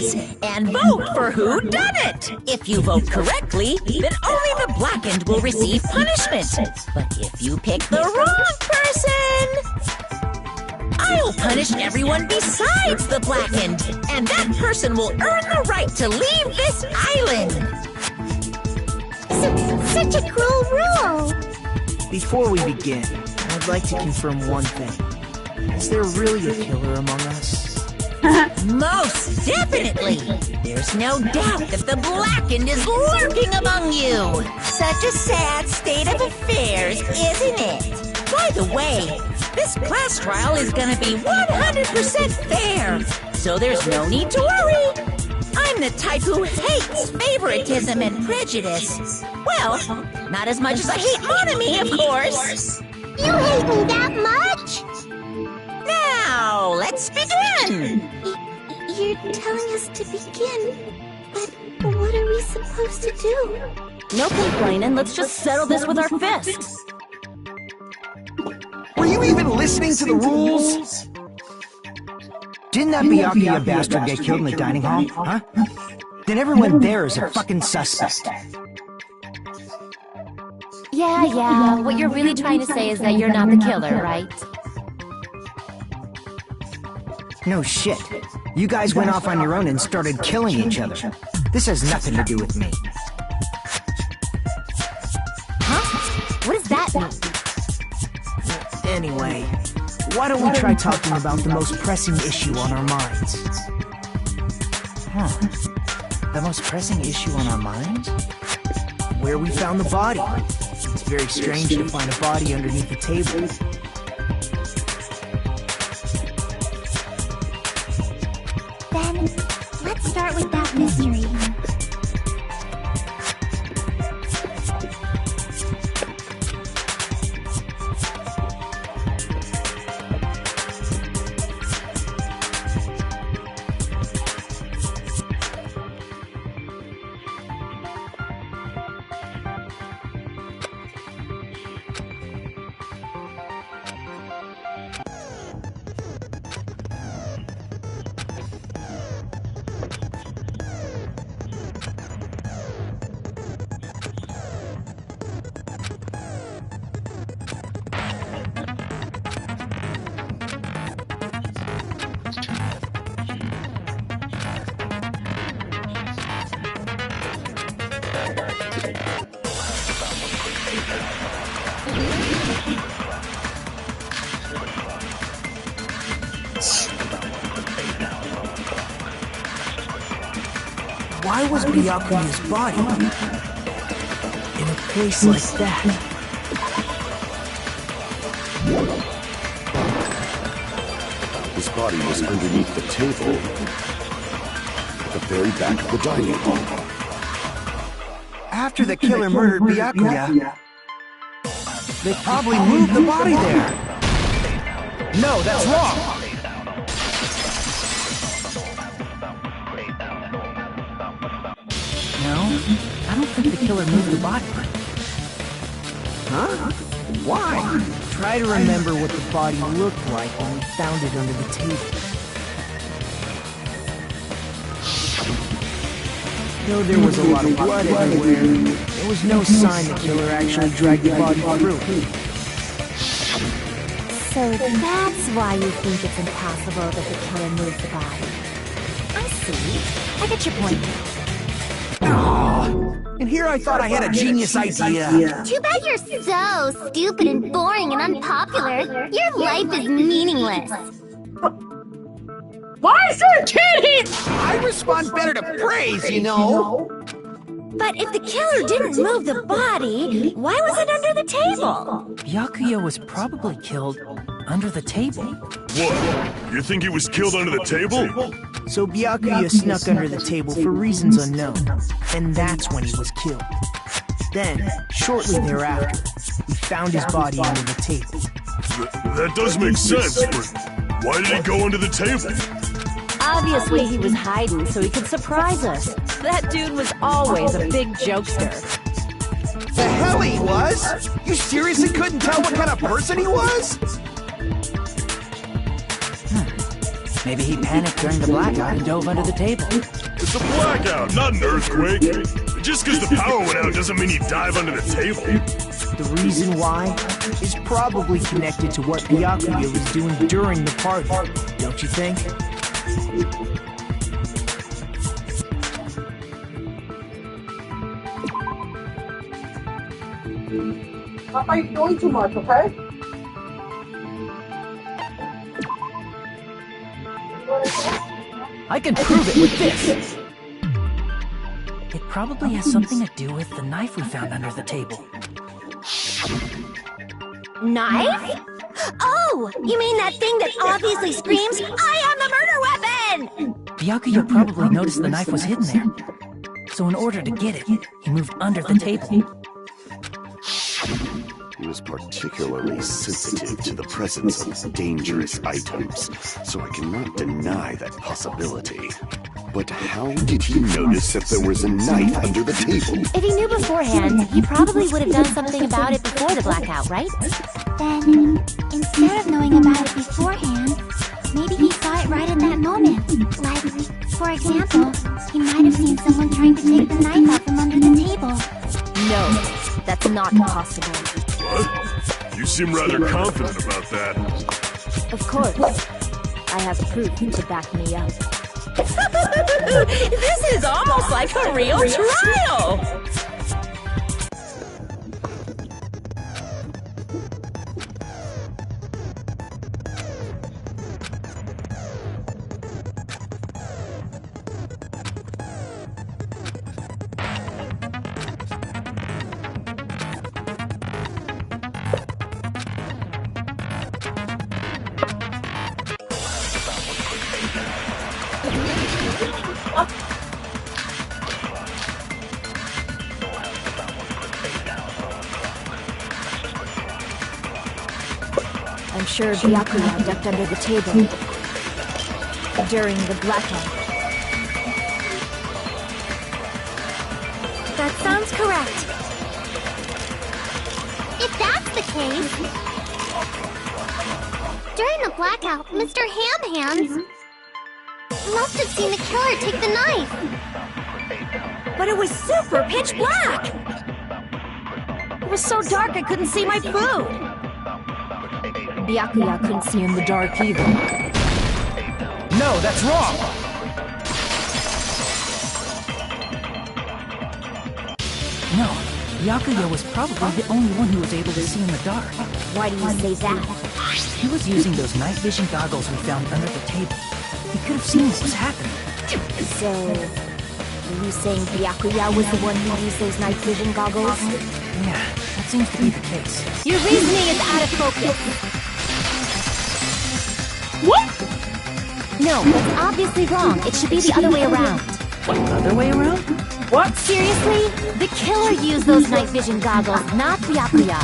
is and vote for who done it. If you vote correctly, then only the blackened will receive punishment. But if you pick the wrong person, I'll punish everyone besides the blackened, and that person will earn the right to leave this island. Such a cruel rule. Before we begin, I'd like to confirm one thing. Is there really a killer among us? Most definitely. There's no doubt that the blackened is lurking among you. Such a sad state of affairs, isn't it? By the way, this class trial is gonna be 100% fair, so there's no need to worry. I'm the type who hates favoritism and prejudice. Well, not as much as I hate Monami, of course. You hate me that much? Now, let's begin! You're telling us to begin, but what are we supposed to do? No complaining, let's just settle this with our fists. Were you even listening to the rules? Didn't that Byakuya bastard get killed in the dining hall, huh? Then everyone there is a fucking suspect. Yeah, what you're really trying to say is that you're not the killer, right? No shit. You guys went off on your own and started killing each other. This has nothing to do with me. Huh? What does that mean? Anyway, why don't we try talking about the most pressing issue on our minds? Huh. The most pressing issue on our minds? Where we found the body. It's very strange to find a body underneath the table. Then, let's start with that mystery. Why was Byakuya's body in a place like that? His body was underneath the table at the very back of the dining hall. After the killer murdered Byakuya, they probably moved the body there. No, that's wrong. No, I don't think the killer moved the body. Huh? Why? Try to remember what the body looked like when we found it under the table. Though there was a lot of blood everywhere, there was no sign the killer actually dragged the body through. So that's why you think it's impossible that the killer moved the body. I see. I get your point now. And here I thought I had a genius idea. Too bad you're so stupid and boring and unpopular. Your life is meaningless. Why is there a kid here? I respond better to praise, you know. But if the killer didn't move the body, why was it under the table? Byakuya was probably killed under the table. What? You think he was killed under the table? So Byakuya snuck under the table for reasons unknown, and that's when he was killed. Then, shortly thereafter, we found his body under the table. That does make sense, but why did he go under the table? Obviously he was hiding so he could surprise us. That dude was always a big jokester. The hell he was? You seriously couldn't tell what kind of person he was? Maybe he panicked during the blackout and dove under the table. It's a blackout, not an earthquake. Just because the power went out doesn't mean he'd dive under the table. The reason why is probably connected to what Byakuya was doing during the party, don't you think? Papa, you're doing too much, okay? I can prove it with this! It probably has something to do with the knife we found under the table. Knife? Oh, you mean that thing that obviously screams, I am the murder weapon! Byakuya probably noticed the knife was hidden there. So in order to get it, he moved under the table. He was particularly sensitive to the presence of dangerous items, so I cannot deny that possibility. But how did he notice that there was a knife under the table? If he knew beforehand, he probably would have done something about it before the blackout, right? Then, instead of knowing about it beforehand, maybe he saw it right in that moment. Like, for example, he might have seen someone trying to take the knife out from under the table. No, that's not possible. What? You seem rather confident about that. Of course. I have proof to back me up. This is almost like a real trial! I'm sure Byakuya ducked under the table during the blackout. That sounds correct. If that's the case... During the blackout, Mr. Ham Hands must have seen the killer take the knife. But it was super pitch black! It was so dark I couldn't see my food! Byakuya couldn't see in the dark either. No, that's wrong! No, Byakuya was probably the only one who was able to see in the dark. Why do you say that? He was using those night vision goggles we found under the table. He could have seen what was happening. So, are you saying Byakuya was the one who used those night vision goggles? Yeah, that seems to be the case. Your reasoning is out of focus. What? No, that's obviously wrong. It should be the other way around. What, the other way around? What? Seriously? The killer used those night vision goggles, not Byakuya.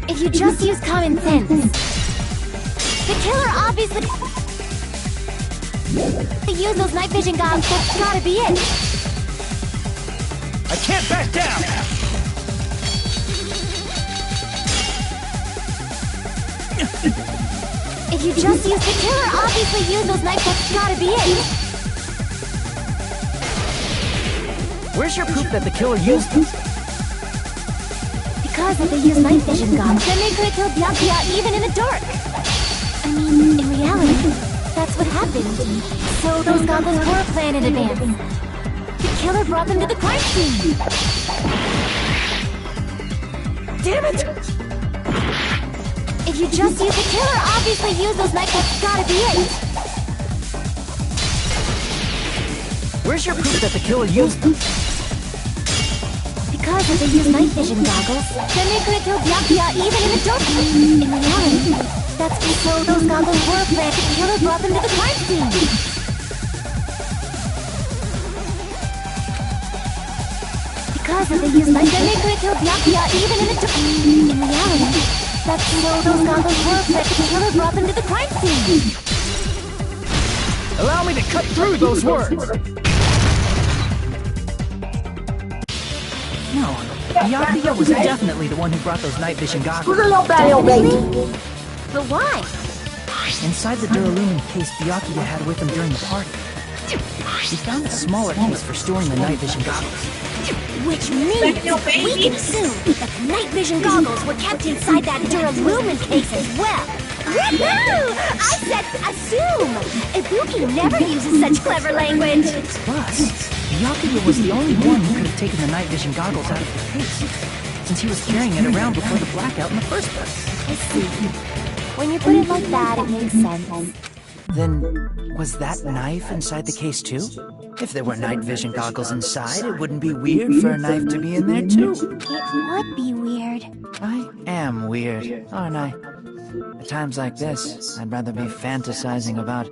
If you just use common sense, the killer obviously used those night vision goggles. That's gotta be it. I can't back down! If you just use the killer obviously used those night. That's gotta be it. Where's your proof that the killer used them? Because if they use night vision goggles, then they could have killed Byakuya even in the dark. I mean, in reality, that's what happened. So those goggles were planned in advance. The killer brought them to the crime scene. Damn it! If you just use the killer, obviously use those knives. That's gotta be it. Where's your proof that the killer used them? Because if they use night vision goggles, then they couldn't kill Byakuya even in the dark. In reality, that's so those goggles were planted. The killer brought them to the crime scene. Because if they use night, then they couldn't kill Byakuya even in the dark. In reality, that's so those goggles were planted. The killer brought them to the crime scene. Allow me to cut through those words. No, Byakuya was definitely the one who brought those night vision goggles. But why? Inside the Duralumin case Byakuya had with him during the party, he found a smaller case for storing the night vision goggles. Which means we can assume that the night vision goggles were kept inside that Duralumin case as well. Woohoo! I said assume! Ibuki never uses such clever language. Plus, Byakuya was the only one who could have taken the night vision goggles out of the case, since he was carrying it around before the blackout in the first place. I see. When you put it like that, it makes sense. Then, was that knife inside the case too? If there were night vision goggles inside, it wouldn't be weird for a knife to be in there too. It would be weird. I am weird, aren't I? At times like this, I'd rather be fantasizing about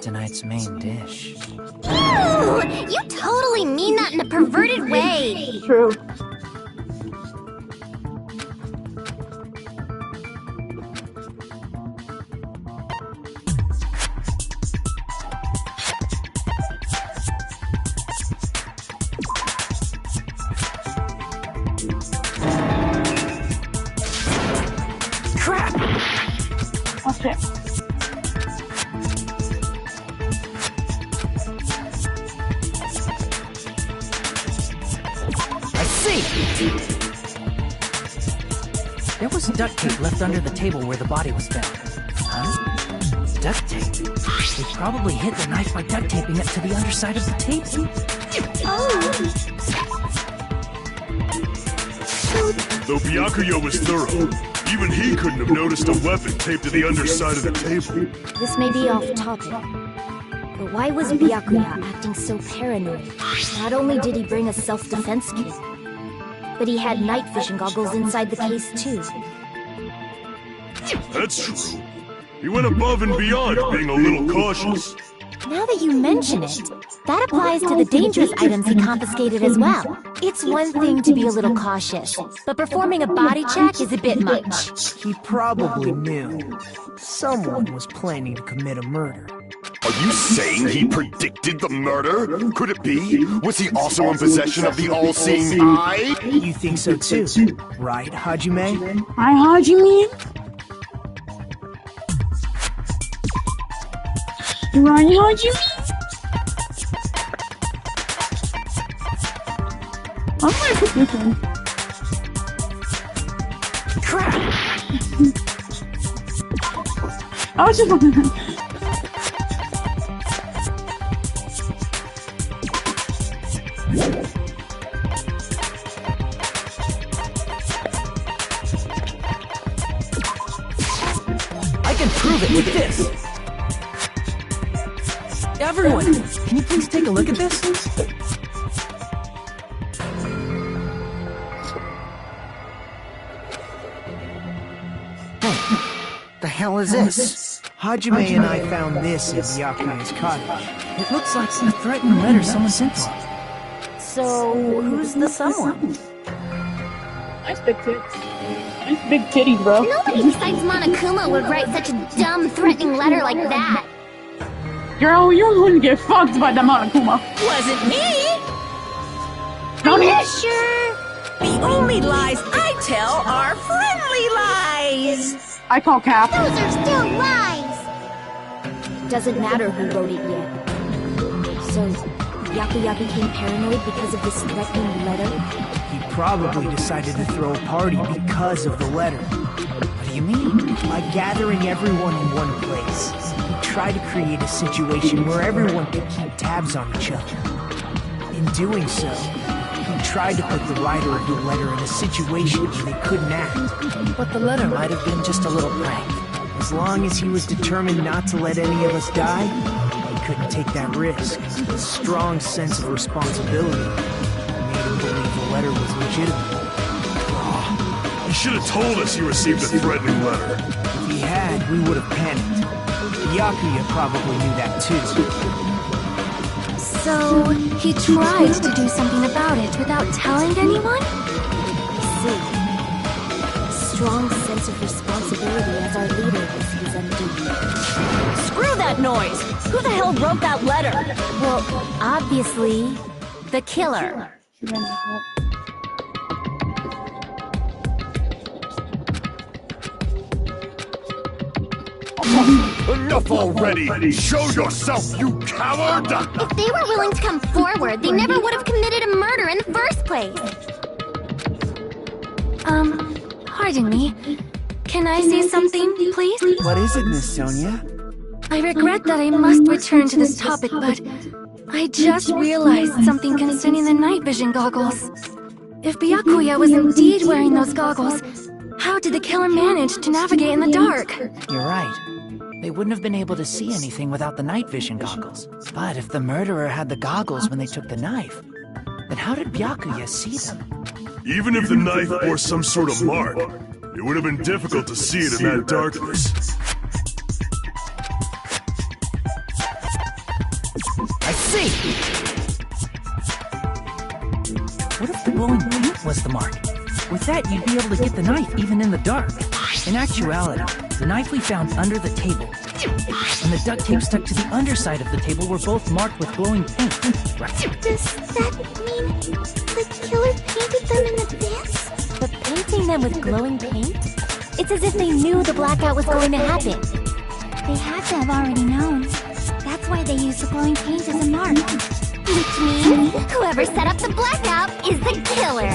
tonight's main dish. Ooh! You totally mean that in a perverted way! True. Crap! Okay. I see! There was duct tape left under the table where the body was found. Huh? Duct tape? They probably hid the knife by duct taping it to the underside of the table. Though Byakuya was thorough, even he couldn't have noticed a weapon taped to the underside of the table. This may be off topic, but why was Byakuya acting so paranoid? Not only did he bring a self-defense kit, but he had night vision goggles inside the case too. That's true. He went above and beyond, being a little cautious. Now that you mention it, that applies to the dangerous items he confiscated as well. It's one thing to be a little cautious, but performing a body check is a bit much. He probably knew someone was planning to commit a murder. Are you saying he predicted the murder? Could it be? Was he also in possession of the all-seeing eye? You think so too, right, Hajime? Hi, Hajime. Right, Hajime. I'm gonna put this in. Crap! I was just wondering. I can prove it with this! Everyone, can you please take a look at this? Hey, the hell is this? Hajime and I found this in Byakuya's cottage. It looks like a threatening letter someone sent to him. So, who's the someone? Nice big tits. Nice big titties, bro. Nobody besides Monokuma would write such a dumb, threatening letter like that. Girl, you wouldn't get fucked by the Monokuma. Wasn't me! Don't Yeah, hit. sure. The only lies I tell are friendly lies! I call cap. Those are still lies! Doesn't matter who wrote it yet. So, Byakuya became paranoid because of this threatening letter? He probably decided to throw a party because of the letter. What do you mean? By gathering everyone in one place, he tried to create a situation where everyone could keep tabs on each other. In doing so, he tried to put the writer of the letter in a situation where they couldn't act. But the letter might have been just a little prank. As long as he was determined not to let any of us die, he couldn't take that risk. A strong sense of responsibility made him believe the letter was legitimate. You should have told us you received a threatening letter. If he had, we would have panicked. Byakuya probably knew that too. So, he tried to do something about it without telling anyone? I see. Strong sense of responsibility as our leader was his undoing. Screw that noise! Who the hell wrote that letter? Well, obviously, the killer. She ran back up. Enough already! Show yourself, you coward! If they were willing to come forward, they never would have committed a murder in the first place. Pardon me. Can I say something, please? What is it, Miss Sonia? I regret that I must return to this topic, but I just realized something concerning the night vision goggles. If Byakuya was indeed wearing those goggles, how did the killer manage to navigate in the dark? You're right. They wouldn't have been able to see anything without the night vision goggles. But if the murderer had the goggles when they took the knife, then how did Byakuya see them? Even if the knife bore some sort of mark, it would have been difficult to see it in that darkness. I see! What if the glowing paint was the mark? With that, you'd be able to get the knife even in the dark. In actuality, the knife we found under the table and the duct tape stuck to the underside of the table were both marked with glowing paint. Right. Does that mean the killer painted them in advance? But painting them with glowing paint? It's as if they knew the blackout was going to happen. They had to have already known. That's why they used the glowing paint as a mark. Which means whoever set up the blackout is the killer.